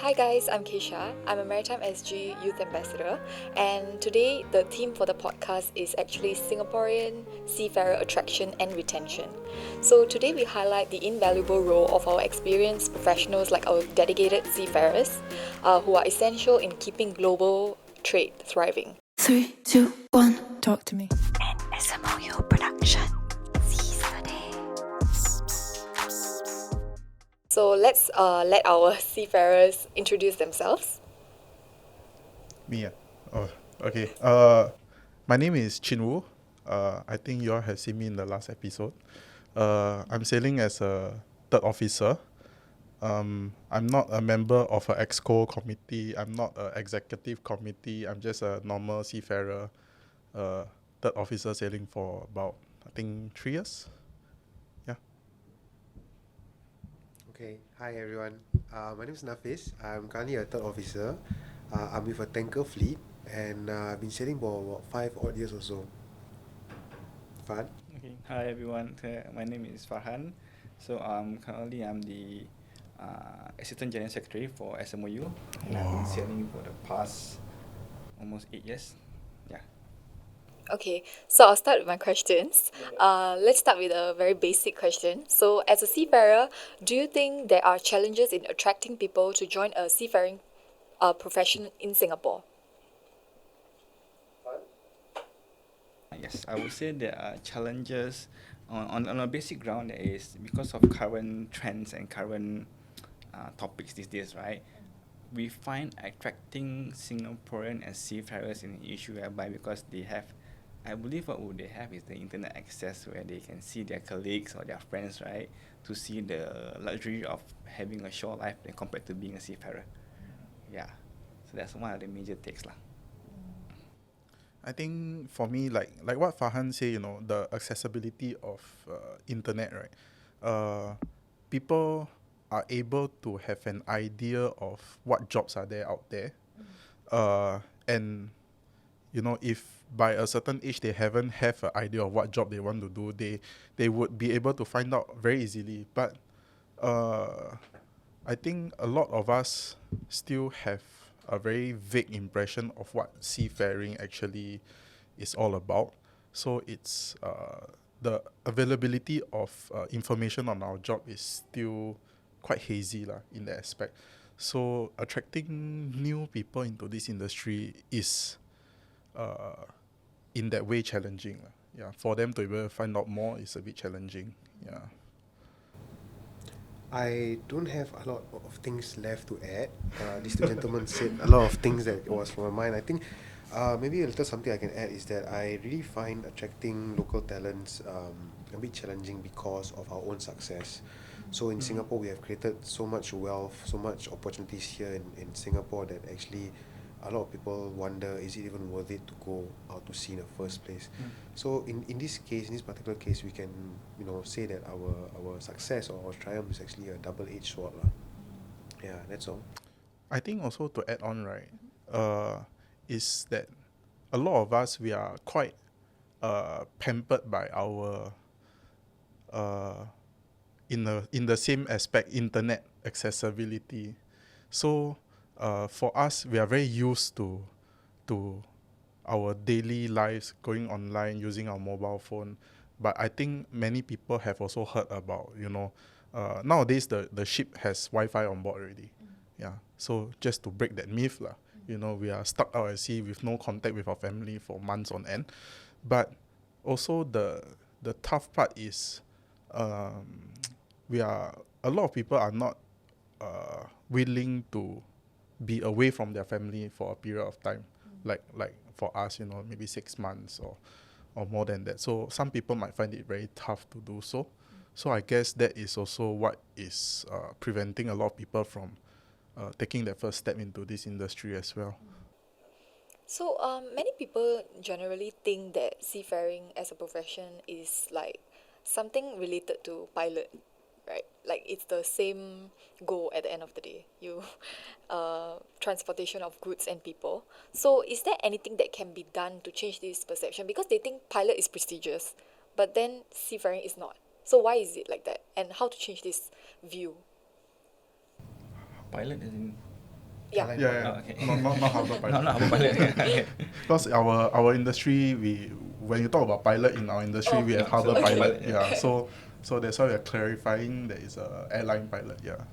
Hi guys, I'm Kesha. I'm a Maritime SG Youth Ambassador, and today the theme for the podcast is actually Singaporean Seafarer Attraction and Retention. So today we highlight the invaluable role of our experienced professionals like our dedicated seafarers, who are essential in keeping global trade thriving. 3, 2, 1, talk to me. SMOU production. So let's let our seafarers introduce themselves. Me, ah? Oh, okay. My name is Chinwoo. I think you all have seen me in the last episode. I'm sailing as a third officer. I'm not a member of an exco committee. I'm not an executive committee. I'm just a normal seafarer, third officer sailing for about, I think, 3 years. Yeah. Okay, hi everyone. My name is Nafiz. I'm currently a third officer. I'm with a tanker fleet and I've been sailing for about 5 odd years or so. Fun? Okay. Hi everyone. My name is Farhan. So currently I'm the Assistant General Secretary for SMOU, and I've been sailing for the past almost 8 years. Yeah. Okay, so I'll start with my questions. Let's start with a very basic question. So, as a seafarer, do you think there are challenges in attracting people to join a seafaring profession in Singapore? Yes, I would say there are challenges on a basic ground. That is because of current trends and current topics these days, right? We find attracting Singaporean as seafarers an issue whereby because they have, I believe what would they have is the internet access where they can see their colleagues or their friends, right? To see the luxury of having a shore life than compared to being a seafarer. Yeah, so that's one of the major takes lah. I think for me, like what Farhan say, the accessibility of internet, right? People are able to have an idea of what jobs are there out there, and if by a certain age they haven't have an idea of what job they want to do, they would be able to find out very easily. But I think a lot of us still have a very vague impression of what seafaring actually is all about. So it's the availability of information on our job is still quite hazy lah in that aspect. So attracting new people into this industry is in that way challenging lah. Yeah, for them to be able to find out more is a bit challenging. Yeah. I don't have a lot of things left to add. These two gentlemen said a lot of things that was from my mind. I think maybe a little something I can add is that I really find attracting local talents a bit challenging because of our own success. So in Singapore, we have created so much wealth, so much opportunities here in Singapore that actually a lot of people wonder, is it even worth it to go out to sea in the first place? So in this case, in this particular case, we can say that our success or our triumph is actually a double-edged sword lah. Yeah, that's all. I think also to add on, right, is that a lot of us, we are quite pampered by our in the same aspect, internet accessibility. So for us, we are very used to our daily lives going online using our mobile phone. But I think many people have also heard about, nowadays the ship has Wi-Fi on board already. Yeah. So just to break that myth lah, we are stuck out at sea with no contact with our family for months on end. But also the tough part is a lot of people are not willing to be away from their family for a period of time, like for us, maybe 6 months or more than that. So some people might find it very tough to do so. So I guess that is also what is preventing a lot of people from taking their first step into this industry as well. So, many people generally think that seafaring as a profession is like something related to pilot, right? Like it's the same goal at the end of the day. Transportation of goods and people. So, is there anything that can be done to change this perception? Because they think pilot is prestigious, but then seafaring is not. So, why is it like that? And how to change this view? Pilot is in Yeah. Airline Yeah, pilot. yeah. Oh, okay. Not harbour pilot. Not harbour pilot. Because our industry, when you talk about pilot in our industry, we have Oh, so harbour okay. pilot. Yeah. Yeah. So that's why we're clarifying that it's a airline pilot. Yeah.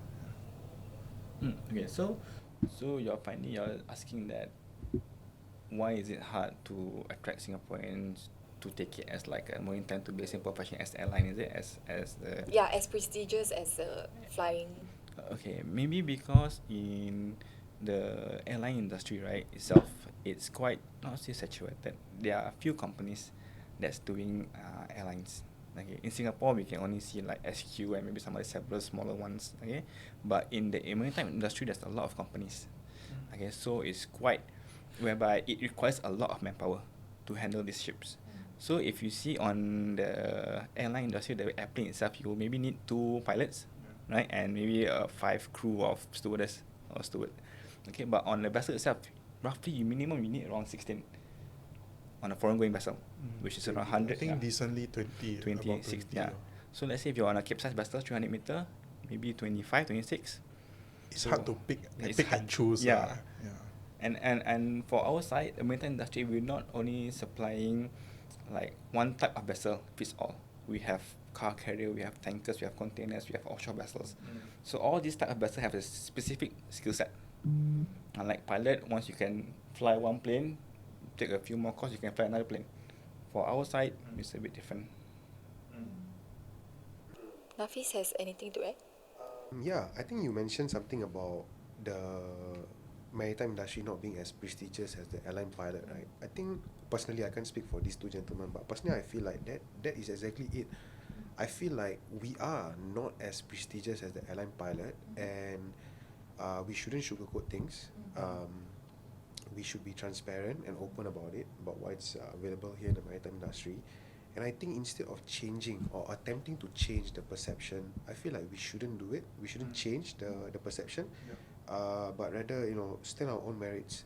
Okay, so you're asking that why is it hard to attract Singaporeans to take it as like a more intent to be a simple profession as airline, is it as the Yeah, as prestigious as flying. Okay, maybe because in the airline industry, right, itself, it's quite not say saturated. There are a few companies that's doing airlines. Okay, in Singapore, we can only see like SQ and maybe some other several smaller ones. Okay, but in the maritime industry, there's a lot of companies. Okay, so it's quite whereby it requires a lot of manpower to handle these ships. So if you see on the airline industry, the airplane itself, you will maybe need 2 pilots, right, and maybe 5 crew of stewardess or steward. Okay, but on the vessel itself, roughly you need around 16 on a foreign going vessel, which is around 100. I think decently 20. 20, about 60, 20, yeah. So let's say if you're on a capesize vessel, 300 meter, maybe 25, 26. It's So hard to pick it's and hard. choose. Yeah. Yeah. And for our side, the maritime industry, we're not only supplying like one type of vessel fits all. We have car carrier, we have tankers, we have containers, we have offshore vessels. So all these type of vessels have a specific skill set. Unlike pilot, once you can fly one plane, take a few more courses, you can fly another plane. For our side, it's a bit different. Nafiz has anything to add? Yeah, I think you mentioned something about the maritime industry not being as prestigious as the airline pilot, right? I think personally, I can't speak for these two gentlemen, but personally, I feel like that is exactly it. I feel like we are not as prestigious as the airline pilot, and we shouldn't sugarcoat things. We should be transparent and open about it, about what's available here in the maritime industry. And I think instead of changing or attempting to change the perception, I feel like we shouldn't do it. We shouldn't change the perception, but rather, stand our own merits.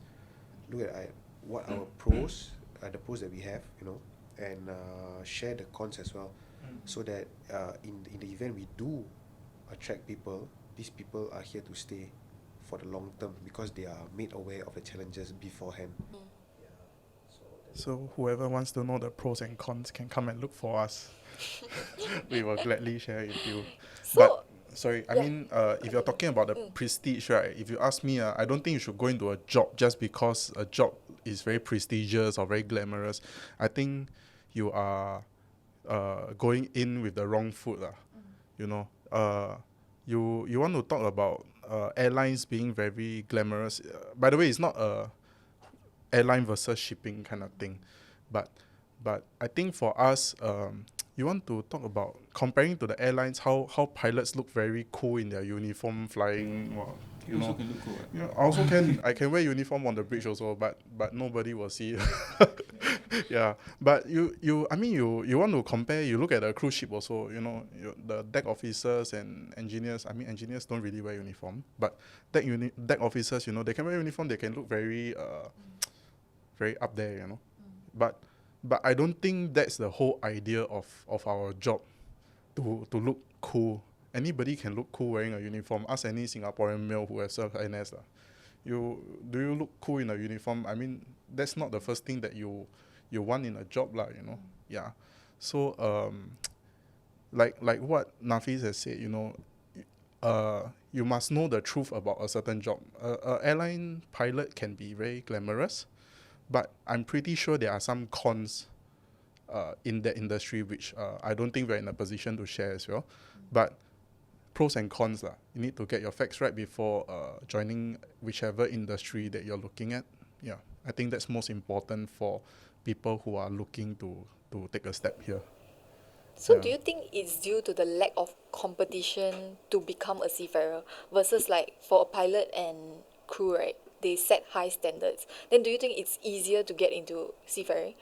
Look at what our pros, the pros that we have, and share the cons as well, so that in the event we do attract people, these people are here to stay for the long term because they are made aware of the challenges beforehand. So whoever wants to know the pros and cons can come and look for us. We will gladly share it with you. So, But sorry, I yeah. mean, if you're talking about the prestige, right? If you ask me, I don't think you should go into a job just because a job is very prestigious or very glamorous. I think you are going in with the wrong foot, You know, you want to talk about airlines being very glamorous. By the way, it's not a airline versus shipping kind of thing, but I think for us, you want to talk about comparing to the airlines, how pilots look very cool in their uniform flying. Well, you know, can look cool. yeah, I also can. I can wear uniform on the bridge also, but nobody will see. Yeah, but you want to compare. You look at the cruise ship also. The deck officers and engineers. I mean, engineers don't really wear uniform, but deck officers, they can wear uniform. They can look very very up there, But I don't think that's the whole idea of our job, to look cool. Anybody can look cool wearing a uniform. Ask any Singaporean male who has served NS. Do you look cool in a uniform? I mean, that's not the first thing that you want in a job, Yeah. So like what Nafiz has said, you must know the truth about a certain job. A airline pilot can be very glamorous, but I'm pretty sure there are some cons in that industry, which I don't think we're in a position to share as well. But pros and cons, you need to get your facts right before joining whichever industry that you're looking at. Yeah, I think that's most important for people who are looking to take a step here. So Yeah. do you think it's due to the lack of competition to become a seafarer versus like for a pilot and crew, right? They set high standards. Then do you think it's easier to get into seafaring?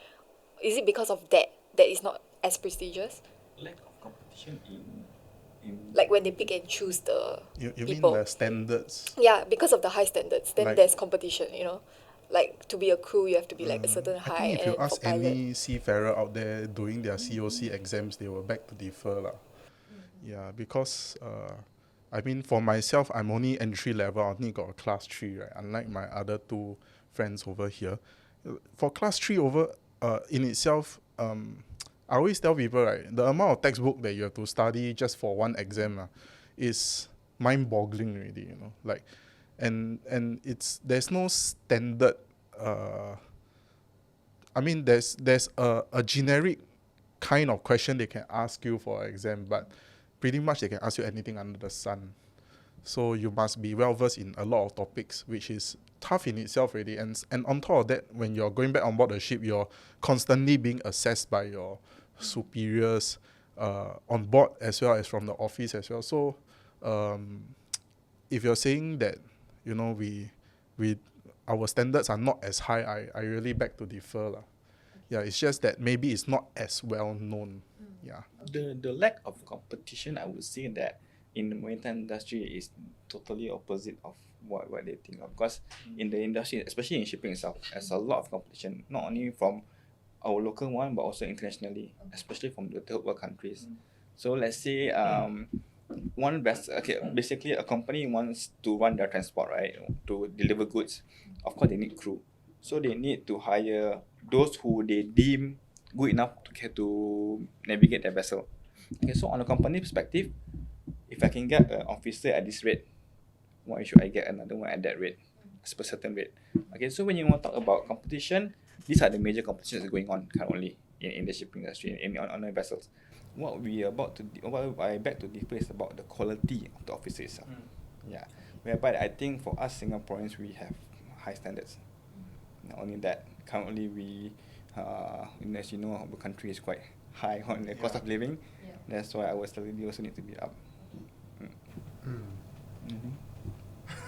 Is it because of that is not as prestigious? Lack of competition in Like when they pick and choose the You mean people. the standards? Yeah, because of the high standards, then Like- there's competition, Like to be a crew, you have to be like a certain I high, think if you and ask for pilot, any seafarer out there doing their COC exams, they will beg to differ. Yeah, because I mean, for myself, I'm only entry level. I only got a class 3, right? Unlike my other two friends over here. For class 3 in itself, I always tell people, right, the amount of textbook that you have to study just for one exam is mind-boggling already, you know. Like, and there's no standard. I mean, there's a generic kind of question they can ask you for an exam, but pretty much they can ask you anything under the sun. So you must be well versed in a lot of topics, which is tough in itself already. And on top of that, when you're going back on board the ship, you're constantly being assessed by your superiors on board as well as from the office as well. So if you're saying that, you know, we our standards are not as high, I really beg to differ lah. Yeah, it's just that maybe it's not as well known. Yeah. The lack of competition, I would say that in the maritime industry is totally opposite of what they think of. Because in the industry, especially in shipping itself, there's a lot of competition, not only from our local one, but also internationally, especially from the third world countries. So let's say one vessel, okay, basically a company wants to run their transport, right, to deliver goods. Of course, they need crew. So they need to hire those who they deem good enough to navigate their vessel. Okay, so on a company perspective, if I can get an officer at this rate, why should I get another one at that rate, a certain rate? Okay, so when you want to talk about competition, these are the major competitions going on currently in the shipping industry, on the vessels. What I beg to differ is about the quality of the officer itself. Yeah, whereby I think for us Singaporeans, we have high standards. Not only that, currently we, as you know, our country is quite high on the cost of living. That's why our salary also need to be up.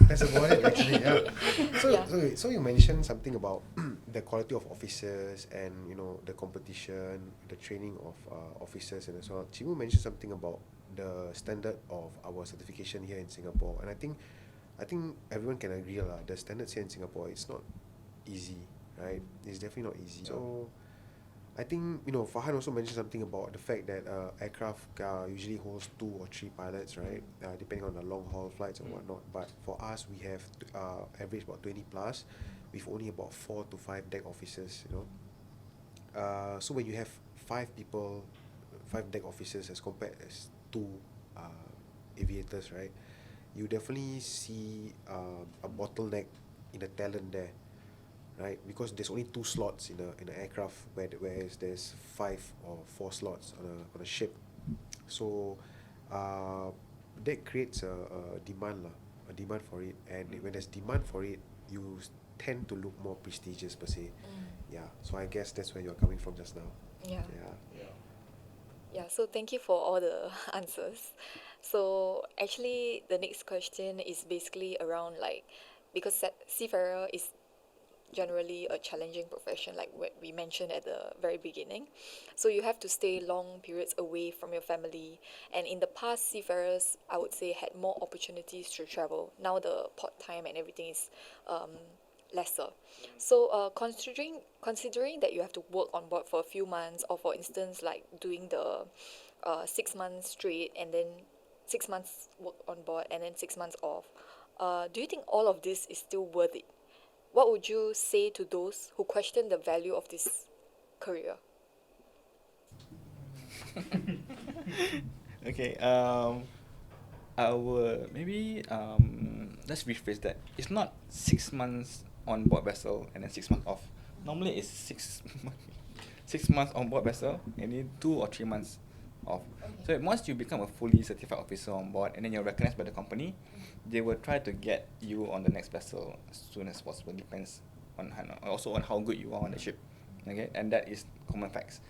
That's about it, actually. Yeah. So you mentioned something about the quality of officers and, you know, the competition, the training of officers, and as well. Chimu mentioned something about the standard of our certification here in Singapore, and I think everyone can agree lah. The standards here in Singapore, it's not easy, right? It's definitely not easy. So I think, you know, Farhan also mentioned something about the fact that aircraft usually holds 2 or 3 pilots, right? Depending on the long haul flights and whatnot. But for us, we have average about 20 plus, with only about 4 to 5 deck officers, you know. So when you have 5 people, 5 deck officers as compared as 2 aviators, right? You definitely see a bottleneck in the talent there, right? Because there's only 2 slots in an aircraft, whereas there's 5 or 4 slots on a ship. So that creates a demand for it, and when there's demand for it, you tend to look more prestigious per se. Yeah. So I guess that's where you're coming from just now. Yeah, so thank you for all the answers. So actually, the next question is basically around like, because seafarer is generally a challenging profession, like what we mentioned at the very beginning. So you have to stay long periods away from your family. And in the past, seafarers, I would say, had more opportunities to travel. Now the port time and everything is lesser. So considering that you have to work on board for a few months, or for instance, like doing the 6 months straight and then 6 months work on board and then 6 months off, do you think all of this is still worth it? What would you say to those who question the value of this career? Okay, I will maybe let's rephrase that. It's not 6 months on board vessel and then 6 months off. Normally it's 6 months on board vessel and then 2 or 3 months off. So once you become a fully certified officer on board and then you're recognized by the company, they will try to get you on the next vessel as soon as possible. Depends on also on how good you are on the ship. Okay, and that is common facts.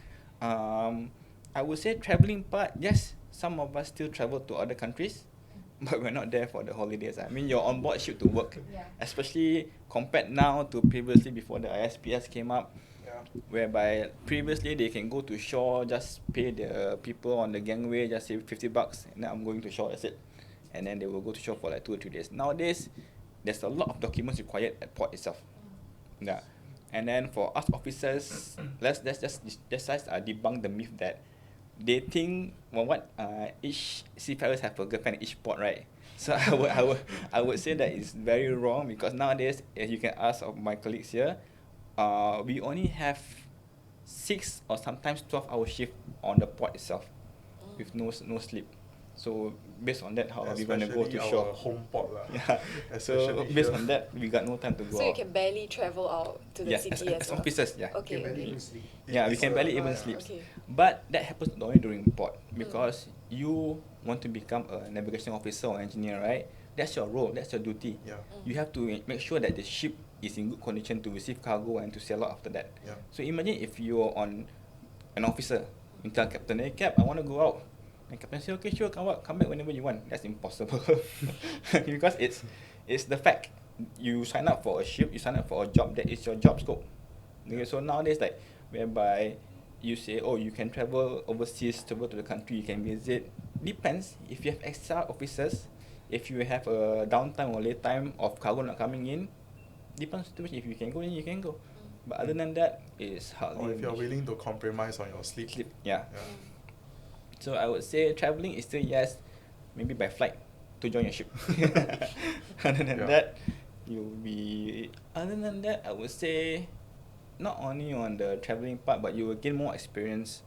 I would say traveling part, yes, some of us still travel to other countries, but we're not there for the holidays. I mean, you're on board ship to work, especially compared now to previously before the ISPS came up, whereby previously they can go to shore, just pay the people on the gangway, just say $50, and then I'm going to shore, that's it. And then they will go to shore for like 2 or 3 days. Nowadays, there's a lot of documents required at port itself. Yeah. And then for us officers, let's just debunk the myth that they think, well, what each seafarers have a girlfriend at each port, right? So I would say that it's very wrong because nowadays, as you can ask of my colleagues here, we only have 6 or sometimes 12-hour shift on the port itself, with no sleep. So based on that, how are we going to go to Especially shore? our home port lah. Yeah. So Especially based here. on that, we got no time to go So you out. can barely travel out to the Yeah, city as as well. officers, yeah. Okay. Can barely Okay. even sleep. Yeah, we It's can barely even right, sleep. okay. But that happens only during port because you want to become a navigation officer or engineer, right? That's your role, that's your duty. Yeah. You have to make sure that the ship is in good condition to receive cargo and to sail out after that. Yeah. So imagine if you're on an officer, you tell captain, hey cap, I want to go out. And captain say, okay, sure, come back whenever you want. That's impossible. Because it's the fact. You sign up for a ship, you sign up for a job, that is your job scope. Okay, so nowadays, like, whereby you say, oh, you can travel overseas, travel to the country, you can visit. Depends. If you have extra officers, if you have a downtime or late time of cargo not coming in, depends situation. If you can go in, you can go. But other than that, it's hardly. Or if you're willing to compromise on your sleep. Yeah. Yeah. So I would say traveling is still yes, maybe by flight to join your ship. Other than Yeah. that, you'll be. Other than that, I would say, not only on the traveling part, but you will gain more experience,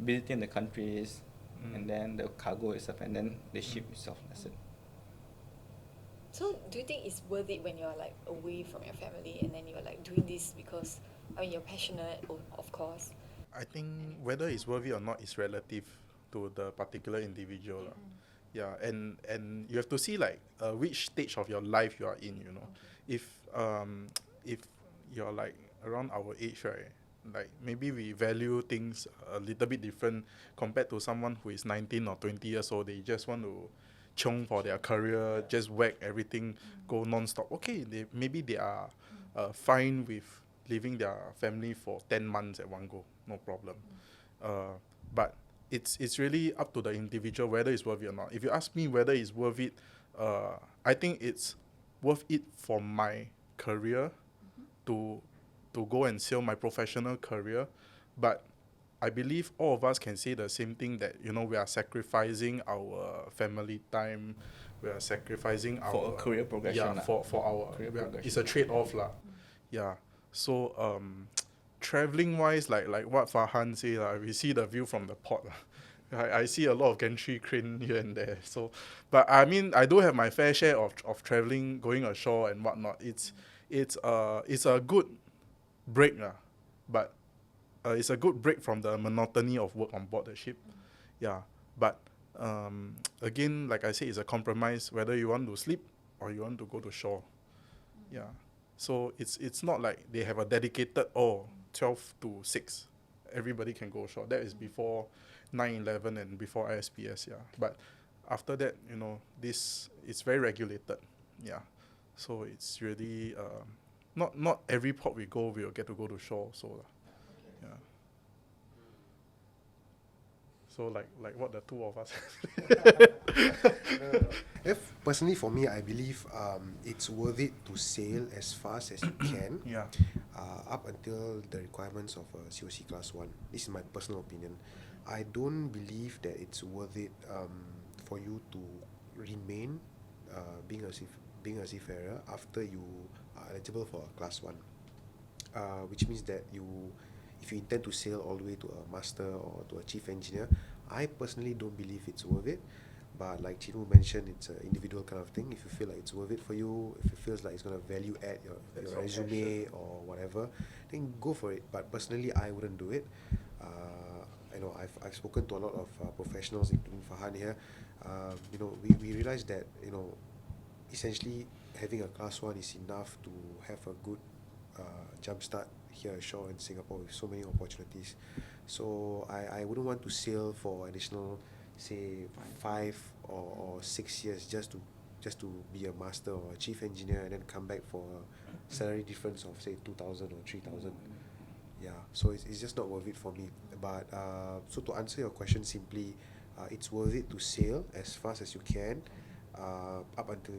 visiting the countries, and then the cargo itself, and then the ship itself. That's it. So do you think it's worth it when you're like away from your family and then you're like doing this because you're passionate, of course. I think whether it's worth it or not is relative to the particular individual. lah. Yeah, and you have to see like which stage of your life you are in, you know. If you're like around our age, right, like maybe we value things a little bit different compared to someone who is 19 or 20 years old. They just want to chiong for their career, just whack everything, go non-stop. Okay, maybe they are fine with leaving their family for 10 months at one go, no problem. But it's really up to the individual whether it's worth it or not. If you ask me whether it's worth it, I think it's worth it for my career to go and sail my professional career. But I believe all of us can say the same thing, that, you know, we are sacrificing our family time, we are sacrificing For our a career progression Yeah, lah. for our Career progression. it's a trade-off lah. Yeah. So traveling wise, like what Farhan say, we see the view from the port. I see a lot of gantry crane here and there. So, but I mean, I do have my fair share of traveling, going ashore and whatnot. It's a good break, but it's a good break from the monotony of work on board the ship. Yeah, but again, like I said, it's a compromise whether you want to sleep or you want to go to shore. Yeah, so it's not like they have a dedicated 12 to 6. Everybody can go ashore. That is before 9/11 and before ISPS. Yeah, but after that, you know, this it's very regulated. Yeah, so it's really not every port we go we'll get to go to shore. So yeah. So like what the two of us. If personally for me, I believe it's worth it to sail as fast as you can. Yeah. Up until the requirements of COC Class 1. This is my personal opinion. I don't believe that it's worth it for you to remain being a seafarer after you are eligible for a Class 1. Which means that if you intend to sail all the way to a master or to a chief engineer, I personally don't believe it's worth it. But like Chinu mentioned, it's an individual kind of thing. If you feel like it's worth it for you, if it feels like it's going to value add your resume or whatever, then go for it. But personally, I wouldn't do it. I know I've spoken to a lot of professionals, including Farhan here. We realize that, essentially having a Class 1 is enough to have a good jumpstart here ashore in Singapore with so many opportunities. So I wouldn't want to sail for additional, say, 5 or 6 years just to be a master or a chief engineer and then come back for a salary difference of, say, 2,000 or 3,000. Yeah, so it's just not worth it for me. But so to answer your question simply, it's worth it to sail as fast as you can up until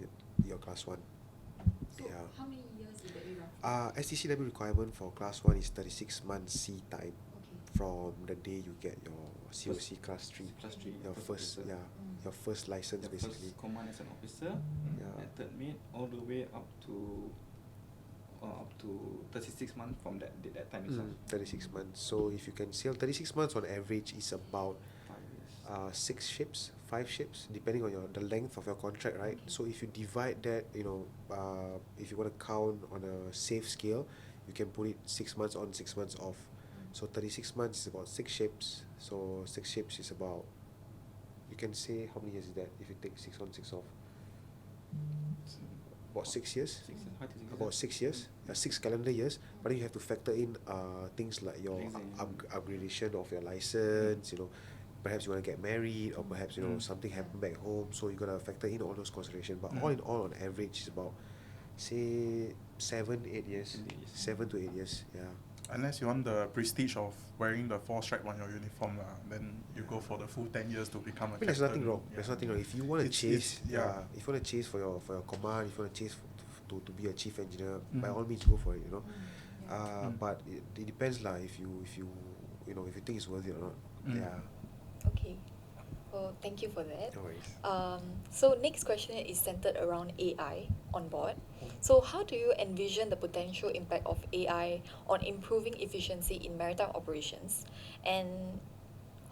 your Class 1. So Yeah. how many years will that be roughly? STCW requirement for Class 1 is 36 months sea time Okay. from the day you get your COC Class 3. Class 3. Your first, yeah. your first license, The basically. first command as an officer, Yeah. at third mate, all the way up to 36 months from that time itself. 36 months. So if you can sail 36 months on average is about 5 years. 6 ships, 5 ships, depending on the length of your contract, right? So if you divide that, if you want to count on a safe scale, you can put it 6 months on, 6 months off. So 36 months is about 6 ships. So 6 ships is about, you can say how many years is that if you take 6 on, 6 off? About 6 years. 6 years. 5 to 6 years. About 6 years, 6 calendar years. But then you have to factor in things like your Leasing. upgradation of your license. Perhaps you want to get married, or perhaps something happened back home. So you gotta factor in all those considerations. But all in all, on average, is about say 7-8 years, 7 to 8 years. Yeah. Unless you want the prestige of wearing the 4 stripe on your uniform, then you go for the full 10 years to become a I mean, there's nothing wrong. There's nothing wrong. If you want to chase, if you want to chase for your command, if you want to chase to be a chief engineer, by all means go for it. But it depends lah. If you think it's worth it or not. Yeah. Okay. Well, thank you for that. No worries. So next question is centered around AI on board. So how do you envision the potential impact of AI on improving efficiency in maritime operations, and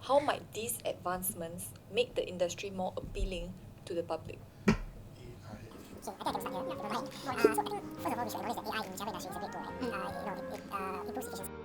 how might these advancements make the industry more appealing to the public? So I think I can start here. So I think first of all we should acknowledge that AI in the travel industry is a great tool, right? It improves efficiency.